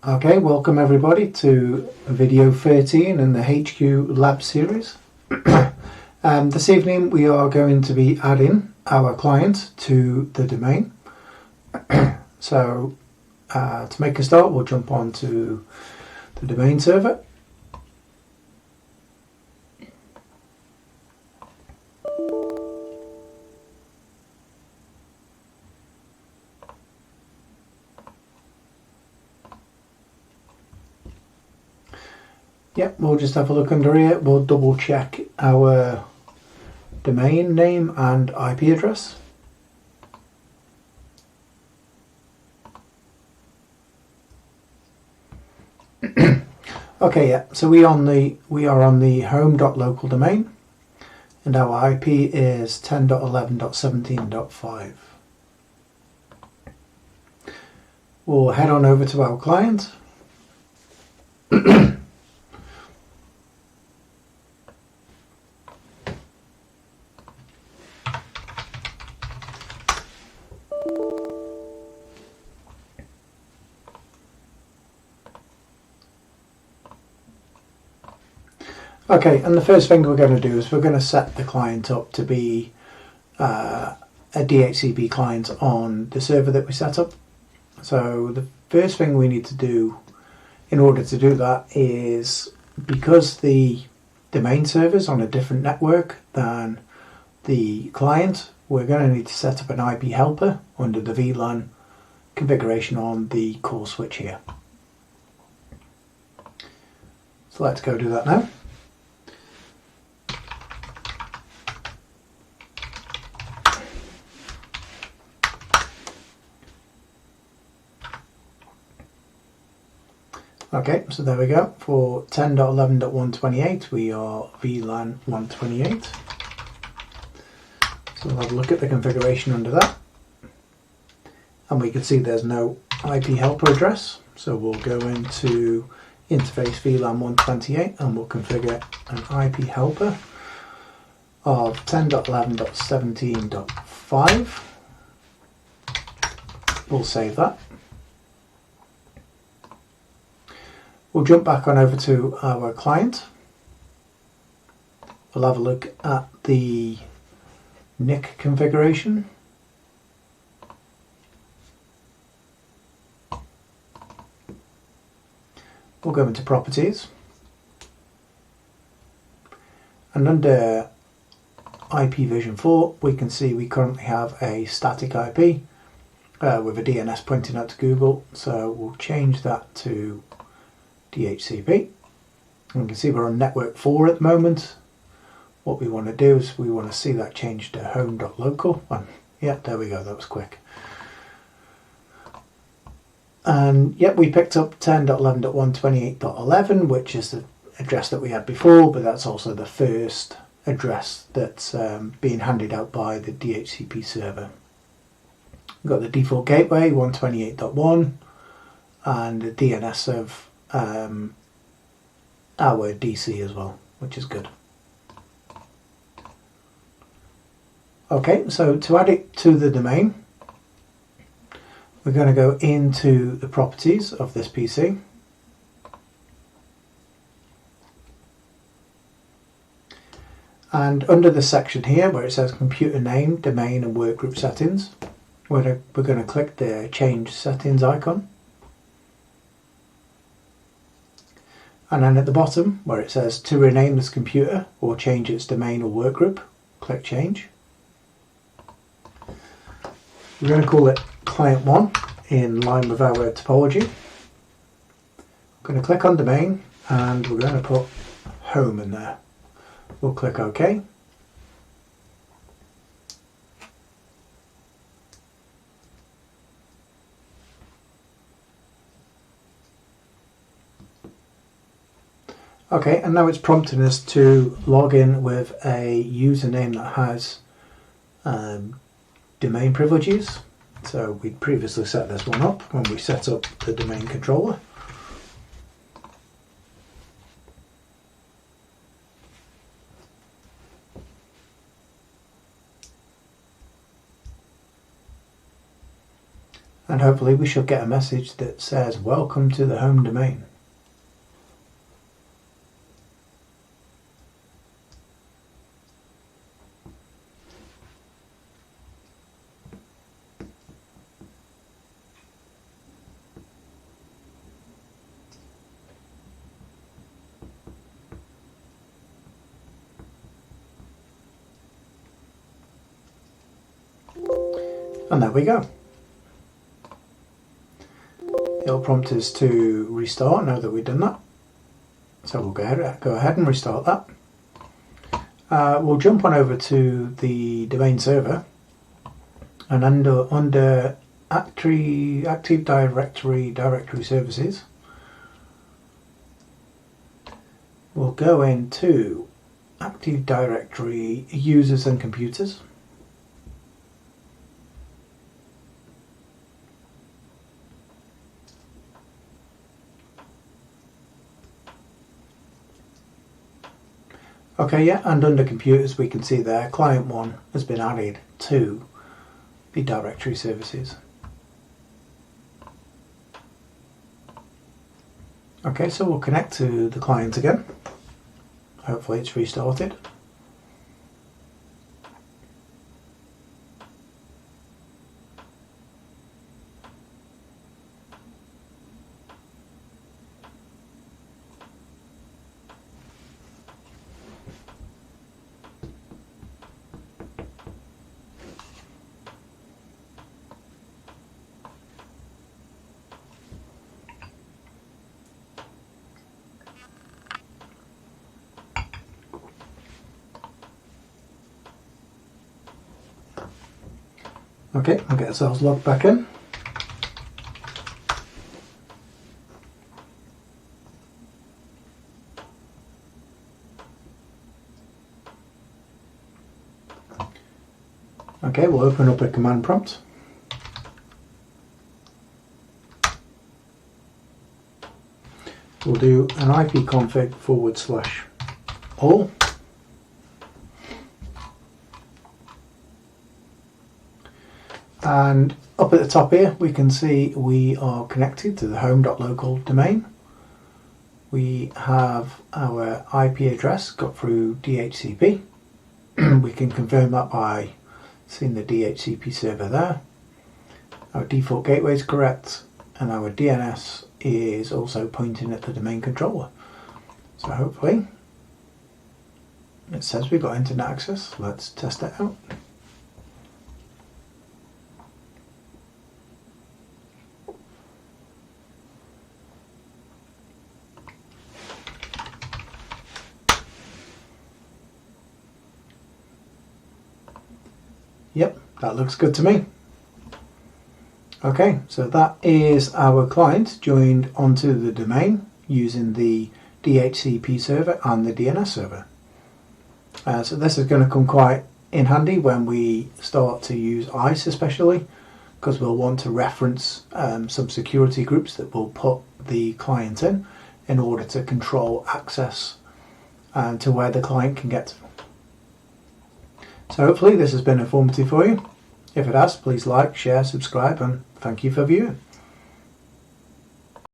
Okay, welcome everybody to video 13 in the HQ Lab series. This evening we are going to be adding our client to the domain. So to make a start, we'll jump on to the domain server. Yep, we'll just have a look under here. We'll double check our domain name and IP address. Okay, yeah, so we are on the home.local domain, and our IP is 10.11.17.5. We'll head on over to our client. Okay, and the first thing we're going to do is we're going to set the client up to be a DHCP client on the server that we set up. So the first thing we need to do in order to do that is, because the domain server is on a different network than the client, we're going to need to set up an IP helper under the VLAN configuration on the core switch here. So let's go do that now. Okay, so there we go. For 10.11.128 we are VLAN 128. So we'll have a look at the configuration under that. And we can see there's no IP helper address. So we'll go into interface VLAN 128 and we'll configure an IP helper of 10.11.17.5. We'll save that. We'll jump back on over to our client. We'll have a look at the NIC configuration. We'll go into properties. And under IPv4, we can see we currently have a static IP with a DNS pointing out to Google. So we'll change that to DHCP. And you can see we're on network 4 at the moment. What we want to do is we want to see that change to home.local. Yeah, there we go, that was quick. And yep, we picked up 10.11.128.11, which is the address that we had before, but that's also the first address that's being handed out by the DHCP server. We've got the default gateway 128.1 and the DNS of our DC as well, which is good. Okay, so to add it to the domain, we're going to go into the properties of this PC. And under the section here where it says computer name, domain and workgroup settings, we're going to click the change settings icon. And then at the bottom where it says to rename this computer or change its domain or workgroup, click change. We're going to call it client 1 in line with our topology. I'm going to click on domain and we're going to put home in there. We'll click OK. Okay, and now it's prompting us to log in with a username that has domain privileges. So we previously set this one up when we set up the domain controller. and hopefully we shall get a message that says welcome to the home domain. And there we go. It'll prompt us to restart now that we've done that. So we'll go ahead and restart that. We'll jump on over to the domain server, and under Active Directory Services, we'll go into Active Directory Users and Computers. Okay, yeah, and under computers we can see there client 1 has been added to the directory services. Okay, so we'll connect to the client again. Hopefully it's restarted. Okay, we'll get ourselves logged back in. Okay, we'll open up a command prompt. We'll do an ipconfig /all. And up at the top here we can see we are connected to the home.local domain. We have our IP address got through DHCP. We can confirm that by seeing the DHCP server there. Our default gateway is correct, and our DNS is also pointing at the domain controller. So hopefully it says we've got internet access. Let's test it out. Yep, that looks good to me. Okay, so that is our client joined onto the domain using the DHCP server and the DNS server. So this is going to come quite in handy when we start to use ICE especially, because we'll want to reference some security groups that will put the client in order to control access to where the client can get to. So hopefully this has been informative for you. If it has, please like, share, subscribe, and thank you for viewing.